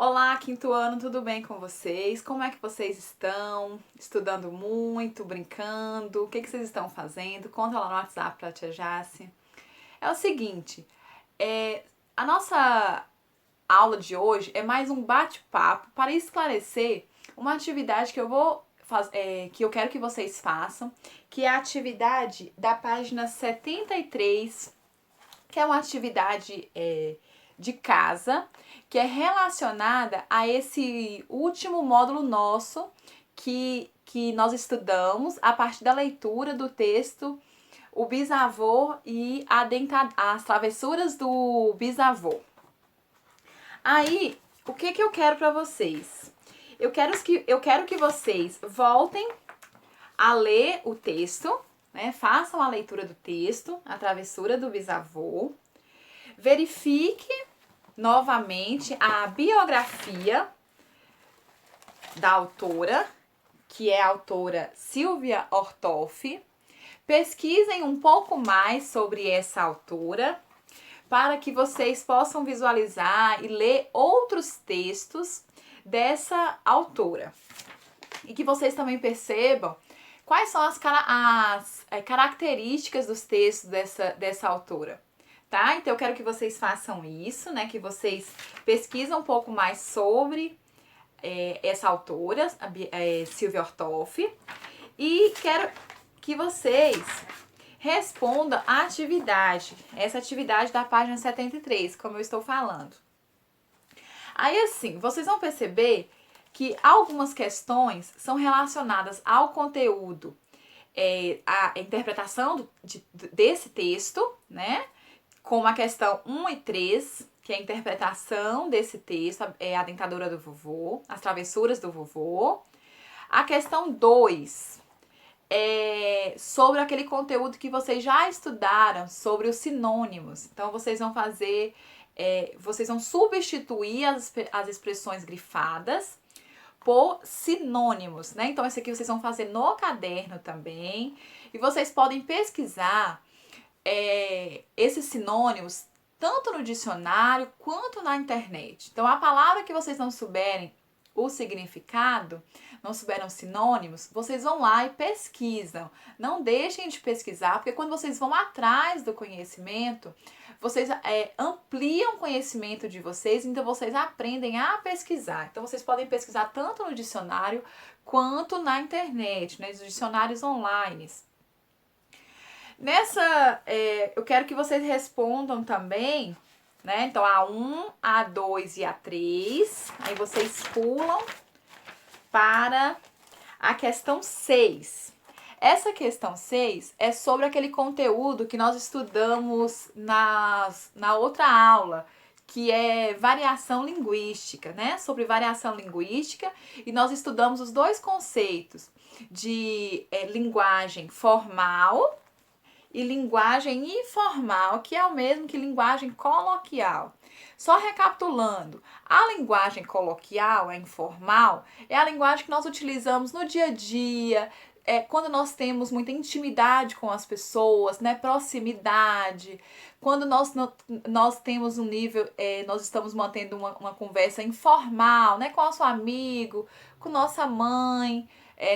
Olá, quinto ano, tudo bem com vocês? Como é que vocês estão? Estudando muito, brincando? O que vocês estão fazendo? Conta lá no WhatsApp pra tia Jace. É o seguinte, a nossa aula de hoje é mais um bate-papo para esclarecer uma atividade que que eu quero que vocês façam, que é a atividade da página 73, que é uma atividade de casa, que é relacionada a esse último módulo nosso que nós estudamos a partir da leitura do texto O Bisavô e as Travessuras do Bisavô. Aí, o que eu quero para vocês? Eu quero que vocês voltem a ler o texto, né? Façam a leitura do texto, A Travessura do Bisavô. Verifique novamente a biografia da autora, que é a autora Silvia Ortoff. Pesquisem um pouco mais sobre essa autora, para que vocês possam visualizar e ler outros textos dessa autora. E que vocês também percebam quais são as características dos textos dessa autora. Tá? Então eu quero que vocês façam isso, né? Que vocês pesquisem um pouco mais sobre essa autora, Silvia Ortoff. E quero que vocês respondam a atividade, essa atividade da página 73, como eu estou falando. Aí assim, vocês vão perceber que algumas questões são relacionadas ao conteúdo, a interpretação desse texto, né? Como a questão 1 e 3, que é a interpretação desse texto, a dentadura do vovô, as travessuras do vovô. A questão 2 é sobre aquele conteúdo que vocês já estudaram, sobre os sinônimos. Então, vocês vão fazer, vocês vão substituir as expressões grifadas por sinônimos, né? Então, esse aqui vocês vão fazer no caderno também. E vocês podem pesquisar esses sinônimos tanto no dicionário quanto na internet. Então, a palavra que vocês não souberem o significado, não souberam sinônimos, vocês vão lá e pesquisam. Não deixem de pesquisar, porque quando vocês vão atrás do conhecimento, vocês ampliam o conhecimento de vocês, então vocês aprendem a pesquisar. Então, vocês podem pesquisar tanto no dicionário quanto na internet, né, nos dicionários online. Eu quero que vocês respondam também, né? Então, a 1, a 2 e a 3. Aí vocês pulam para a questão 6. Essa questão 6 é sobre aquele conteúdo que nós estudamos na outra aula, que é variação linguística, né? Sobre variação linguística, e nós estudamos os dois conceitos de linguagem formal e linguagem informal, que é o mesmo que linguagem coloquial. Só recapitulando, a linguagem coloquial, a informal, é a linguagem que nós utilizamos no dia a dia, quando nós temos muita intimidade com as pessoas, né, proximidade, quando nós temos um nível, nós estamos mantendo uma conversa informal, né, com nosso amigo, com nossa mãe,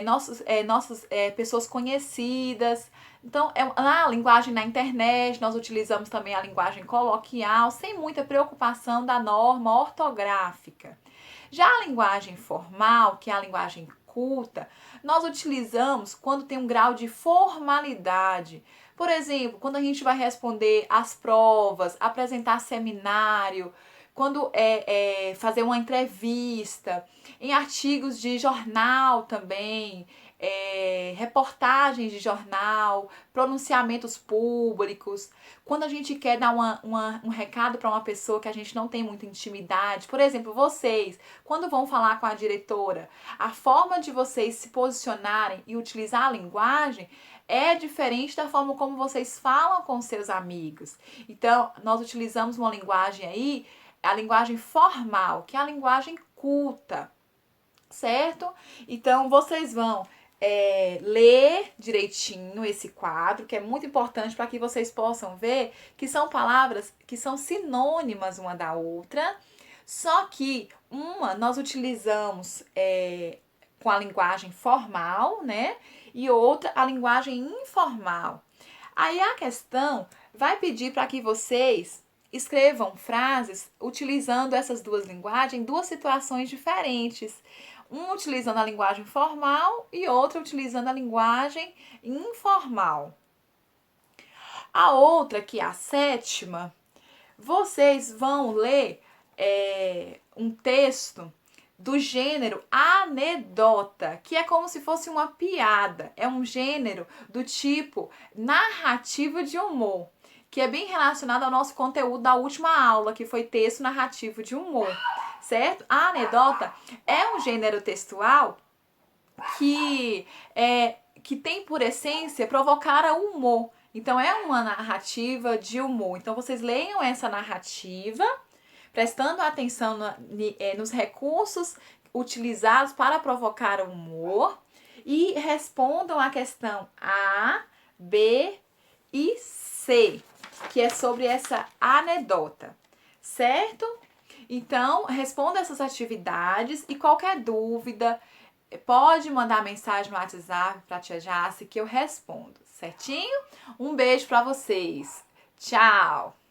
nossas pessoas conhecidas. Então, na linguagem na internet, nós utilizamos também a linguagem coloquial, sem muita preocupação da norma ortográfica. Já a linguagem formal, que é a linguagem culta, nós utilizamos quando tem um grau de formalidade. Por exemplo, quando a gente vai responder às provas, apresentar seminário, quando fazer uma entrevista, em artigos de jornal também, reportagens de jornal, pronunciamentos públicos, quando a gente quer dar um recado para uma pessoa que a gente não tem muita intimidade. Por exemplo, vocês, quando vão falar com a diretora, a forma de vocês se posicionarem e utilizar a linguagem é diferente da forma como vocês falam com seus amigos. Então, nós utilizamos uma linguagem aí, a linguagem formal, que é a linguagem culta, certo? Então, vocês vão ler direitinho esse quadro, que é muito importante para que vocês possam ver que são palavras que são sinônimas uma da outra, Só que uma nós utilizamos com a linguagem formal, né? E outra a linguagem informal. Aí a questão vai pedir para que vocês escrevam frases utilizando essas duas linguagens em duas situações diferentes. Um utilizando a linguagem formal e outra utilizando a linguagem informal. A outra, que é a sétima, vocês vão ler um texto do gênero anedota, que é como se fosse uma piada. É um gênero do tipo narrativa de humor, que é bem relacionado ao nosso conteúdo da última aula, que foi texto narrativo de humor, certo? A anedota é um gênero textual que tem por essência provocar o humor. Então é uma narrativa de humor. Então vocês leiam essa narrativa, prestando atenção nos recursos utilizados para provocar o humor e respondam a questão A, B e C, que é sobre essa anedota, certo? Então, responda essas atividades e qualquer dúvida, pode mandar mensagem no WhatsApp para a tia Jace que eu respondo, certinho? Um beijo para vocês. Tchau!